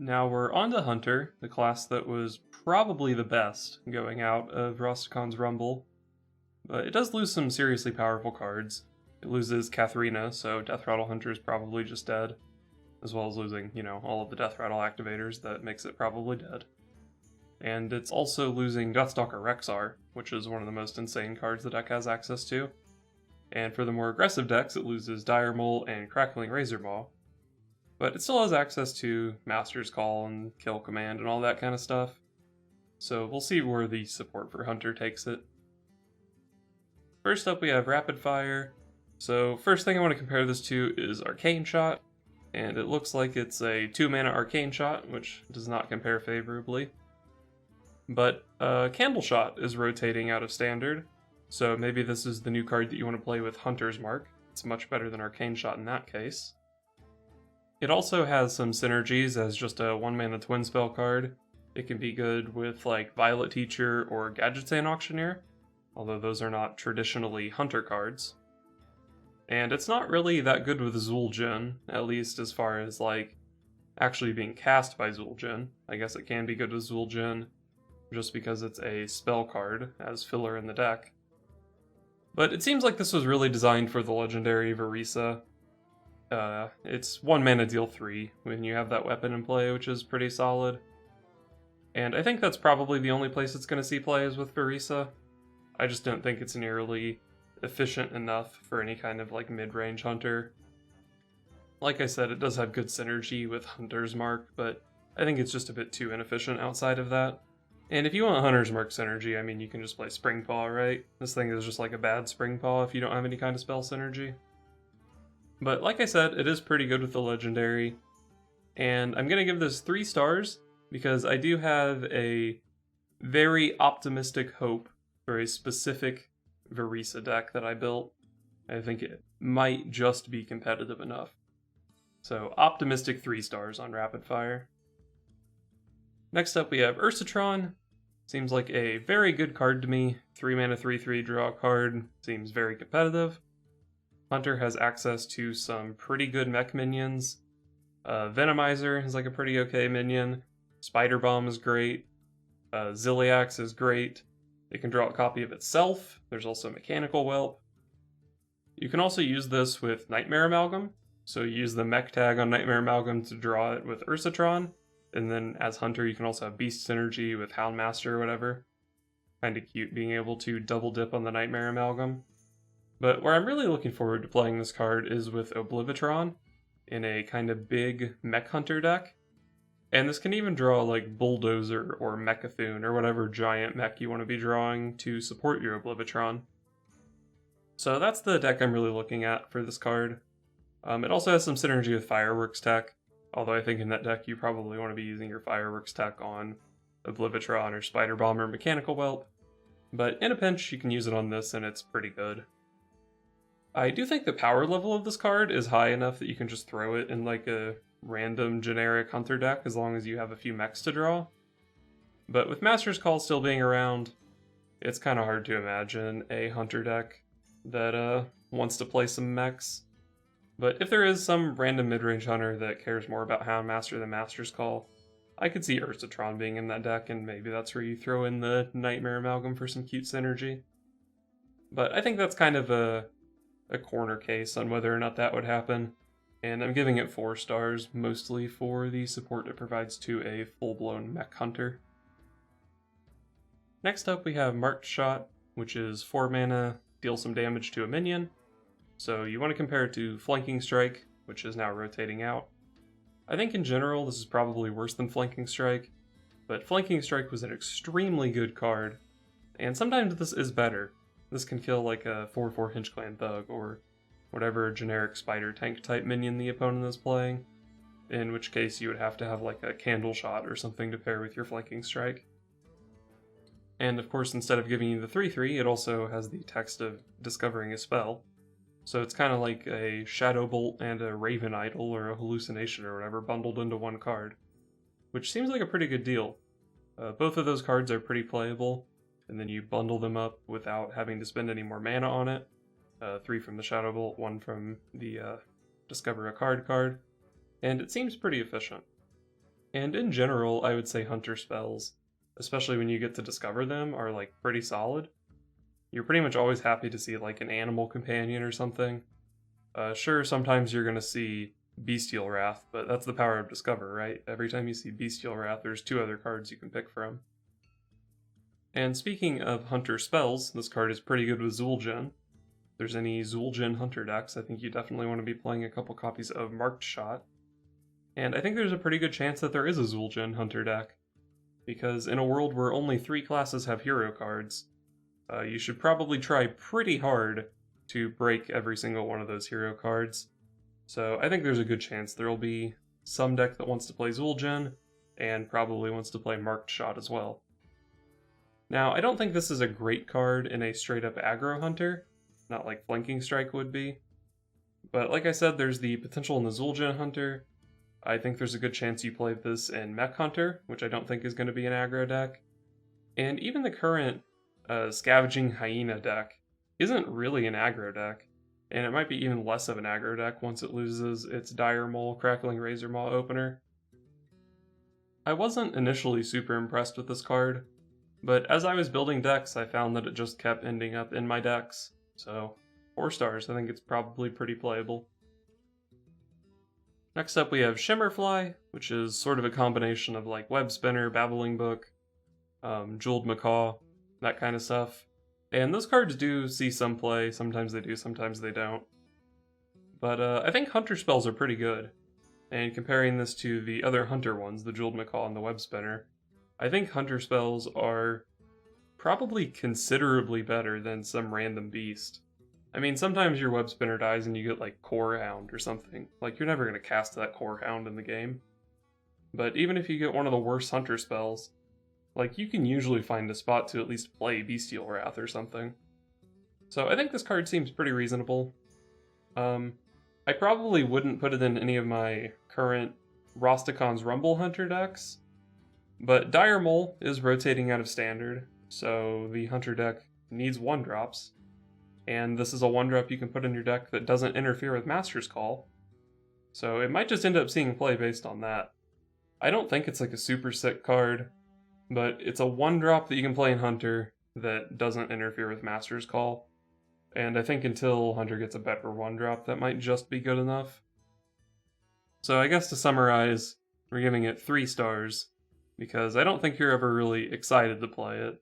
Now we're on to Hunter, the class that was probably the best going out of Rostacon's Rumble, but it does lose some seriously powerful cards. It loses Katharina, so Death Rattle Hunter is probably just dead, as well as losing, all of the Death Rattle activators that makes it probably dead. And it's also losing Deathstalker Rexar, which is one of the most insane cards the deck has access to. And for the more aggressive decks, it loses Dire Mole and Crackling Razormaw. But it still has access to Master's Call and Kill Command and all that kind of stuff. So we'll see where the support for Hunter takes it. First up we have Rapid Fire. So first thing I want to compare this to is Arcane Shot. And it looks like it's a 2-mana Arcane Shot, which does not compare favorably. But Candle Shot is rotating out of Standard. So maybe this is the new card that you want to play with Hunter's Mark. It's much better than Arcane Shot in that case. It also has some synergies as just a 1-mana twin spell card. It can be good with like Violet Teacher or Gadgetzan Auctioneer, although those are not traditionally Hunter cards. And it's not really that good with Zul'jin, at least as far as like actually being cast by Zul'jin. I guess it can be good with Zul'jin, just because it's a spell card as filler in the deck. But it seems like this was really designed for the legendary Vereesa. It's 1 mana deal 3 when you have that weapon in play, which is pretty solid. And I think that's probably the only place it's going to see play is with Vereesa. I just don't think it's nearly efficient enough for any kind of like mid-range Hunter. Like I said, it does have good synergy with Hunter's Mark, but I think it's just a bit too inefficient outside of that. And if you want Hunter's Mark synergy, I mean, you can just play Spring Paw, right? This thing is just like a bad Spring Paw if you don't have any kind of spell synergy. But like I said, it is pretty good with the legendary. And I'm going to give this 3 stars because I do have a very optimistic hope for a specific Vereesa deck that I built. I think it might just be competitive enough. So optimistic 3 stars on Rapid Fire. Next up we have Ursatron. Seems like a very good card to me. 3 mana 3/3 draw a card. Seems very competitive. Hunter has access to some pretty good mech minions. Venomizer is like a pretty okay minion. Spider Bomb is great. Ziliax is great. It can draw a copy of itself. There's also Mechanical Whelp. You can also use this with Nightmare Amalgam. So you use the mech tag on Nightmare Amalgam to draw it with Ursatron. And then as Hunter, you can also have Beast Synergy with Houndmaster or whatever. Kinda cute being able to double dip on the Nightmare Amalgam. But where I'm really looking forward to playing this card is with Oblivitron in a kind of big Mech Hunter deck. And this can even draw like Bulldozer or Mechathune or whatever giant mech you want to be drawing to support your Oblivitron. So that's the deck I'm really looking at for this card. It also has some synergy with Fireworks tech, although I think in that deck you probably want to be using your Fireworks tech on Oblivitron or Spider Bomb or Mechanical Whelp. But in a pinch you can use it on this and it's pretty good. I do think the power level of this card is high enough that you can just throw it in like a random generic Hunter deck as long as you have a few mechs to draw. But with Master's Call still being around, it's kind of hard to imagine a Hunter deck that wants to play some mechs. But if there is some random mid-range Hunter that cares more about Houndmaster than Master's Call, I could see Ursatron being in that deck, and maybe that's where you throw in the Nightmare Amalgam for some cute synergy. But I think that's kind of a corner case on whether or not that would happen, and I'm giving it 4 stars, mostly for the support it provides to a full-blown mech Hunter. Next up we have Marked Shot, which is 4 mana, deal some damage to a minion. So you want to compare it to Flanking Strike, which is now rotating out. I think in general this is probably worse than Flanking Strike, but Flanking Strike was an extremely good card, and sometimes this is better. This can kill like a 4/4 Hinge-Clan Thug or whatever generic spider tank type minion the opponent is playing, in which case you would have to have like a Candle Shot or something to pair with your Flanking Strike. And of course, instead of giving you the 3/3, it also has the text of discovering a spell. So it's kind of like a Shadow Bolt and a Raven Idol or a Hallucination or whatever bundled into one card, which seems like a pretty good deal. Both of those cards are pretty playable, and then you bundle them up without having to spend any more mana on it. 3 from the Shadow Bolt, 1 from the Discover a Card card, and it seems pretty efficient. And in general, I would say hunter spells, especially when you get to discover them, are like pretty solid. You're pretty much always happy to see like an animal companion or something. Sure, sometimes you're gonna see Bestial Wrath, but that's the power of Discover, right? Every time you see Bestial Wrath, there's 2 other cards you can pick from. And speaking of hunter spells, this card is pretty good with Zul'jin. If there's any Zul'jin hunter decks, I think you definitely want to be playing a couple copies of Marked Shot. And I think there's a pretty good chance that there is a Zul'jin hunter deck, because in a world where only 3 classes have hero cards, you should probably try pretty hard to break every single one of those hero cards. So I think there's a good chance there will be some deck that wants to play Zul'jin, and probably wants to play Marked Shot as well. Now, I don't think this is a great card in a straight-up aggro hunter, not like Flanking Strike would be. But like I said, there's the potential in the Zul'jin hunter. I think there's a good chance you play this in Mech Hunter, which I don't think is going to be an aggro deck. And even the current Scavenging Hyena deck isn't really an aggro deck, and it might be even less of an aggro deck once it loses its Dire Mole Crackling Razor Maw opener. I wasn't initially super impressed with this card, but as I was building decks, I found that it just kept ending up in my decks, so 4 stars, I think it's probably pretty playable. Next up we have Shimmerfly, which is sort of a combination of like Web Spinner, Babbling Book, Jeweled Macaw, that kind of stuff. And those cards do see some play, sometimes they do, sometimes they don't. But I think Hunter spells are pretty good. And comparing this to the other Hunter ones, the Jeweled Macaw and the Web Spinner, I think Hunter spells are probably considerably better than some random beast. I mean, sometimes your Web Spinner dies and you get like Core Hound or something. Like, you're never going to cast that Core Hound in the game. But even if you get one of the worst Hunter spells, like, you can usually find a spot to at least play Bestial Wrath or something. So I think this card seems pretty reasonable. I probably wouldn't put it in any of my current Rostacon's Rumble Hunter decks, but Dire Mole is rotating out of Standard, so the Hunter deck needs 1-drops. And this is a 1-drop you can put in your deck that doesn't interfere with Master's Call, so it might just end up seeing play based on that. I don't think it's like a super sick card, but it's a 1-drop that you can play in Hunter that doesn't interfere with Master's Call, and I think until Hunter gets a better 1-drop, that might just be good enough. So I guess to summarize, we're giving it 3 stars, because I don't think you're ever really excited to play it,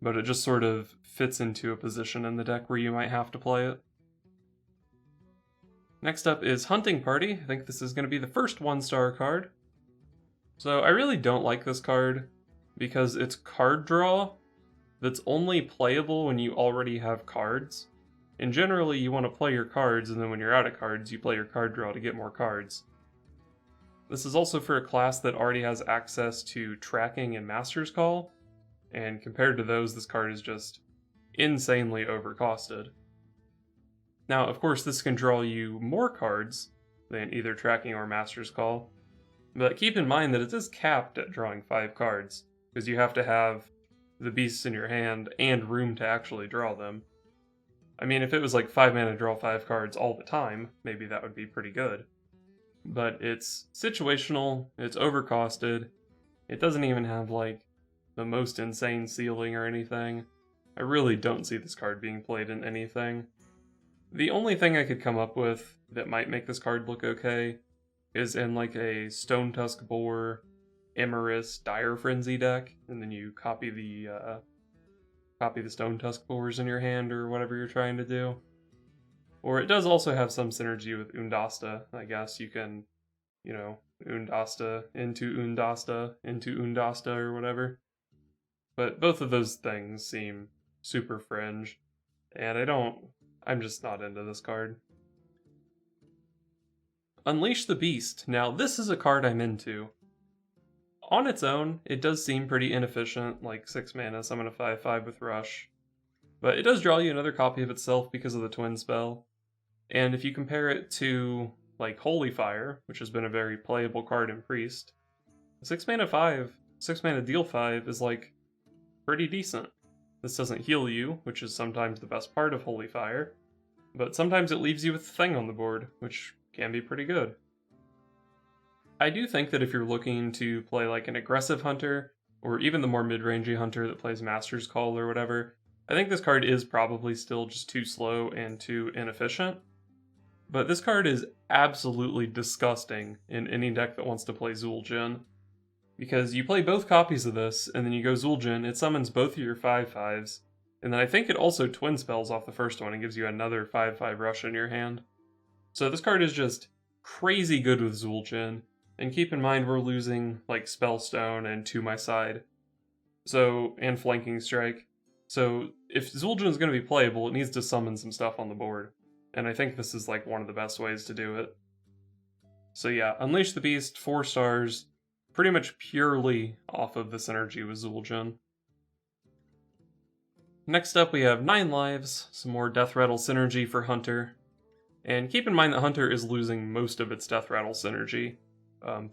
but it just sort of fits into a position in the deck where you might have to play it. Next up is Hunting Party. I think this is going to be the first 1-star card. So I really don't like this card because it's card draw that's only playable when you already have cards. And generally you want to play your cards, and then when you're out of cards, you play your card draw to get more cards. This is also for a class that already has access to Tracking and Master's Call, and compared to those, this card is just insanely overcosted. Now, of course, this can draw you more cards than either Tracking or Master's Call, but keep in mind that it is capped at drawing 5 cards, because you have to have the beasts in your hand and room to actually draw them. I mean, if it was like 5 mana draw 5 cards all the time, maybe that would be pretty good. But it's situational, it's overcosted, it doesn't even have like the most insane ceiling or anything. I really don't see this card being played in anything. The only thing I could come up with that might make this card look okay is in like a Stone Tusk Boar, Immorus, Dire Frenzy deck, and then you copy the Stone Tusk Boars in your hand or whatever you're trying to do. Or it does also have some synergy with Undasta. I guess you can, Undasta into Undasta into Undasta or whatever. But both of those things seem super fringe, and I'm just not into this card. Unleash the Beast. Now, this is a card I'm into. On its own, it does seem pretty inefficient, like 6 mana, summon a 5/5 with Rush. But it does draw you another copy of itself because of the Twin spell. And if you compare it to, like, Holy Fire, which has been a very playable card in Priest, 6 mana deal 5 is, like, pretty decent. This doesn't heal you, which is sometimes the best part of Holy Fire, but sometimes it leaves you with a thing on the board, which can be pretty good. I do think that if you're looking to play like an aggressive hunter, or even the more mid-rangey hunter that plays Master's Call or whatever, I think this card is probably still just too slow and too inefficient. But this card is absolutely disgusting in any deck that wants to play Zul'jin. Because you play both copies of this, and then you go Zul'jin, it summons both of your 5/5s, and then I think it also twin spells off the first one and gives you another 5/5 rush in your hand. So this card is just crazy good with Zul'jin, and keep in mind we're losing like Spellstone and To My Side, so and Flanking Strike. So if Zul'jin is going to be playable, it needs to summon some stuff on the board, and I think this is like one of the best ways to do it. So yeah, Unleash the Beast, 4 stars, pretty much purely off of the synergy with Zul'jin. Next up we have 9 lives, some more Death Rattle synergy for Hunter. And keep in mind that Hunter is losing most of its Death Rattle synergy.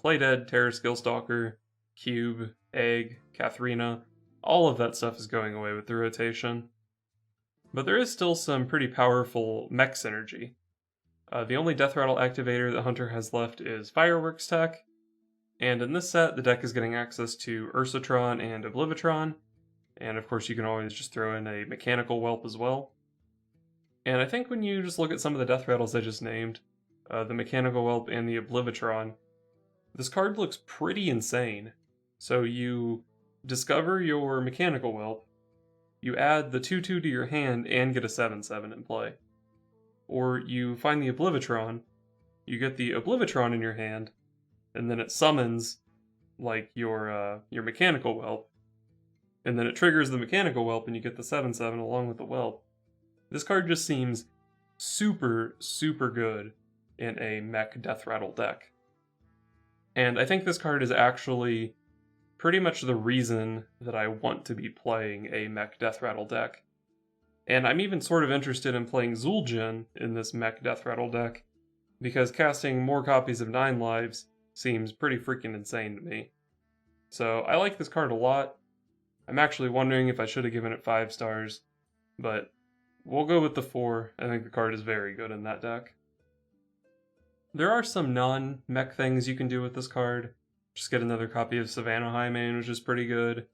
Play Dead, Terror Skillstalker, Cube, Egg, Katharina, all of that stuff is going away with the rotation. But there is still some pretty powerful mech synergy. The only Death Rattle activator that Hunter has left is Fireworks Tech, and in this set the deck is getting access to Ursatron and Oblivitron, and of course you can always just throw in a Mechanical Whelp as well. And I think when you just look at some of the Death Rattles I just named, the Mechanical Whelp and the Oblivitron, this card looks pretty insane. So you discover your Mechanical Whelp, you add the 2/2 to your hand and get a 7/7 in play. Or you find the Oblivitron, you get the Oblivitron in your hand, and then it summons like your Mechanical Whelp, and then it triggers the Mechanical Whelp and you get the 7/7 along with the Whelp. This card just seems super, super good in a mech Death Rattle deck. And I think this card is actually pretty much the reason that I want to be playing a mech Death Rattle deck. And I'm even sort of interested in playing Zul'jin in this mech Death Rattle deck, because casting more copies of 9 lives seems pretty freaking insane to me. So I like this card a lot. I'm actually wondering if I should have given it 5 stars, but we'll go with the 4. I think the card is very good in that deck. There are some non-mech things you can do with this card. Just get another copy of Savannah Highmane, which is pretty good.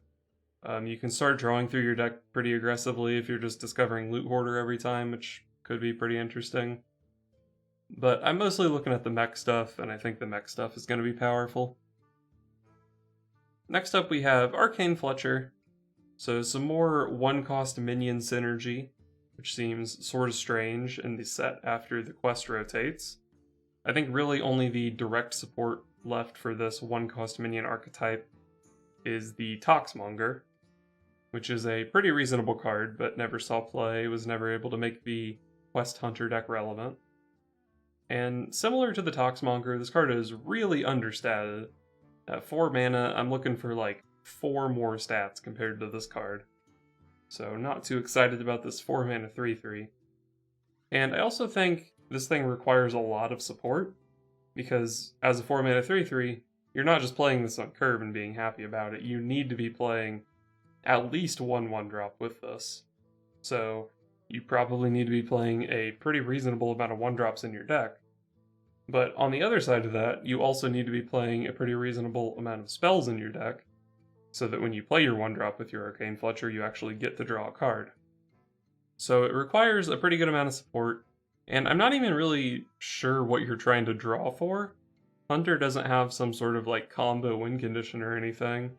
You can start drawing through your deck pretty aggressively if you're just discovering Loot Hoarder every time, which could be pretty interesting. But I'm mostly looking at the mech stuff, and I think the mech stuff is going to be powerful. Next up we have Arcane Fletcher. So some more 1-cost minion synergy, which seems sort of strange in the set after the quest rotates. I think really only the direct support left for this 1-cost minion archetype is the Toxmonger, which is a pretty reasonable card, but never saw play, was never able to make the Quest Hunter deck relevant. And similar to the Toxmonger, this card is really understated. At 4 mana, I'm looking for like 4 more stats compared to this card. So not too excited about this 4 mana 3/3. And I also think this thing requires a lot of support, because as a 4 mana 3/3, you're not just playing this on curve and being happy about it, you need to be playing at least 1/1-drop with this. So you probably need to be playing a pretty reasonable amount of 1-drops in your deck. But on the other side of that, you also need to be playing a pretty reasonable amount of spells in your deck, so that when you play your 1-drop with your Arcane Fletcher, you actually get to draw a card. So it requires a pretty good amount of support, and I'm not even really sure what you're trying to draw for. Hunter doesn't have some sort of like combo win condition or anything,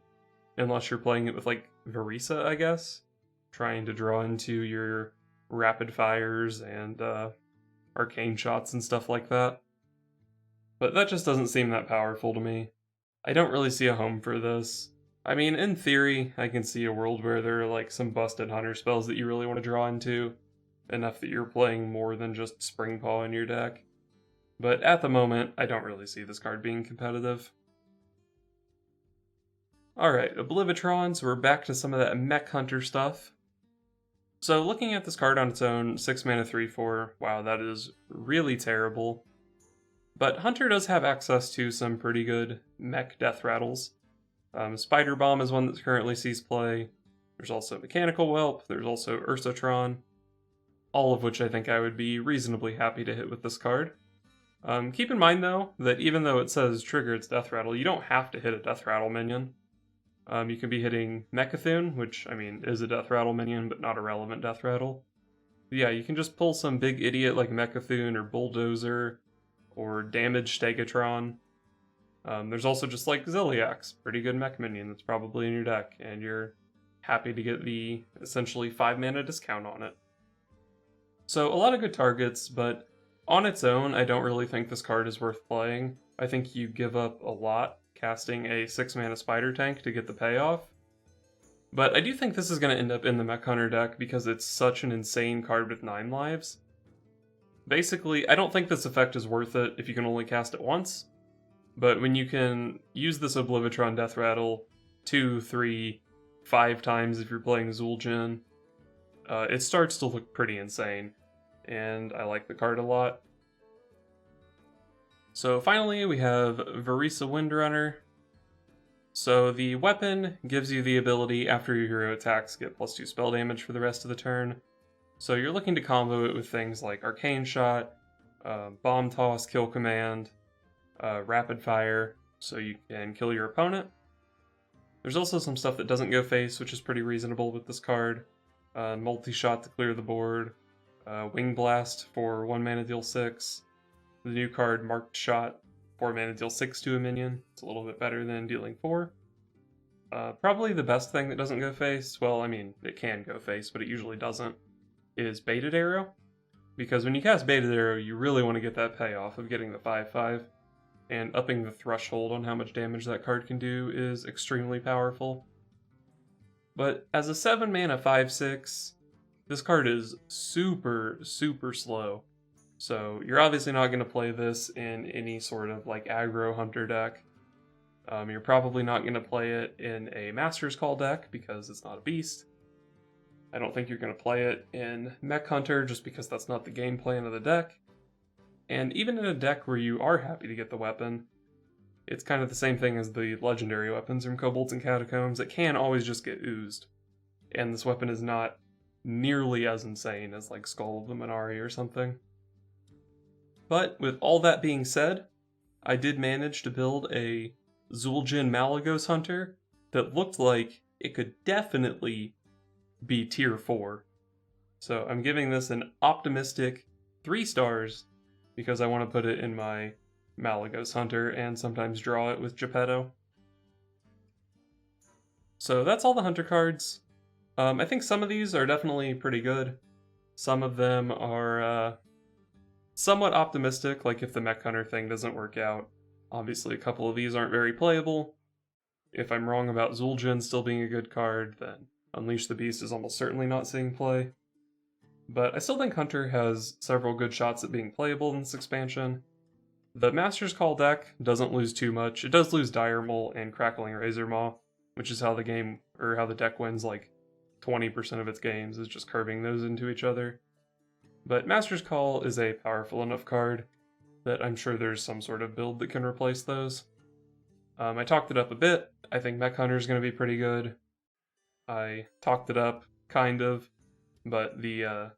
unless you're playing it with like Vereesa, I guess, trying to draw into your rapid fires and arcane shots and stuff like that. But that just doesn't seem that powerful to me. I don't really see a home for this. I mean, in theory, I can see a world where there are like some busted hunter spells that you really want to draw into, enough that you're playing more than just Spring Paw in your deck. But at the moment, I don't really see this card being competitive. Alright, Oblivitron, so we're back to some of that mech hunter stuff. So looking at this card on its own, 6 mana 3/4, wow, that is really terrible. But Hunter does have access to some pretty good mech death rattles. Spider Bomb is one that currently sees play. There's also Mechanical Whelp, there's also Ursatron, all of which I think I would be reasonably happy to hit with this card. Keep in mind though, that even though it says trigger its Death Rattle, you don't have to hit a Death Rattle minion. You can be hitting Mechathune, which, I mean, is a Death Rattle minion, but not a relevant Death Rattle. But yeah, you can just pull some big idiot like Mechathune or Bulldozer, or Damage Stegatron. There's also just like Zilliax, pretty good mech minion that's probably in your deck, and you're happy to get the essentially 5 mana discount on it. So a lot of good targets, but on its own, I don't really think this card is worth playing. I think you give up a lot casting a 6 mana Spider Tank to get the payoff. But I do think this is going to end up in the Mech Hunter deck because it's such an insane card with 9 lives. Basically, I don't think this effect is worth it if you can only cast it once, but when you can use this Oblivitron Death Rattle 2, 3, 5 times if you're playing Zul'jin, it starts to look pretty insane, and I like the card a lot. So finally we have Vereesa Windrunner. So the weapon gives you the ability after your hero attacks get +2 spell damage for the rest of the turn. So you're looking to combo it with things like Arcane Shot, Bomb Toss, Kill Command, Rapid Fire, so you can kill your opponent. There's also some stuff that doesn't go face, which is pretty reasonable with this card. Multi-Shot to clear the board, Wing Blast for 1 mana deal 6, the new card Marked Shot, 4 mana deal 6 to a minion. It's a little bit better than dealing 4. Probably the best thing that doesn't go face, well, I mean, it can go face, but it usually doesn't, is Baited Arrow. Because when you cast Baited Arrow, you really want to get that payoff of getting the 5/5, and upping the threshold on how much damage that card can do is extremely powerful. But as a 7 mana 5/6, this card is super, super slow. So you're obviously not going to play this in any sort of like aggro hunter deck. You're probably not going to play it in a Master's Call deck because it's not a beast. I don't think you're going to play it in Mech Hunter just because that's not the game plan of the deck. And even in a deck where you are happy to get the weapon, it's kind of the same thing as the legendary weapons from Kobolds and Catacombs. It can always just get oozed. And this weapon is not nearly as insane as like Skull of the Minari or something. But with all that being said, I did manage to build a Zul'jin Malygos Hunter that looked like it could definitely be tier 4. So I'm giving this an optimistic 3 stars because I want to put it in my Malygos Hunter and sometimes draw it with Geppetto. So that's all the Hunter cards. I think some of these are definitely pretty good. Some of them are somewhat optimistic, like if the Mech Hunter thing doesn't work out. Obviously a couple of these aren't very playable. If I'm wrong about Zul'jin still being a good card, then Unleash the Beast is almost certainly not seeing play. But I still think Hunter has several good shots at being playable in this expansion. The Master's Call deck doesn't lose too much. It does lose Dire Mole and Crackling Razor Maw, which is how the game, or how the deck wins like 20% of its games, is just curving those into each other. But Master's Call is a powerful enough card that I'm sure there's some sort of build that can replace those. I talked it up a bit. I think Mech Hunter is going to be pretty good. I talked it up, kind of, but the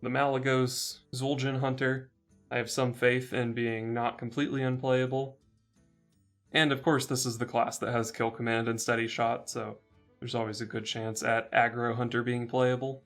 Malygos Zul'jin Hunter, I have some faith in being not completely unplayable. And of course this is the class that has Kill Command and Steady Shot, so there's always a good chance at Aggro Hunter being playable.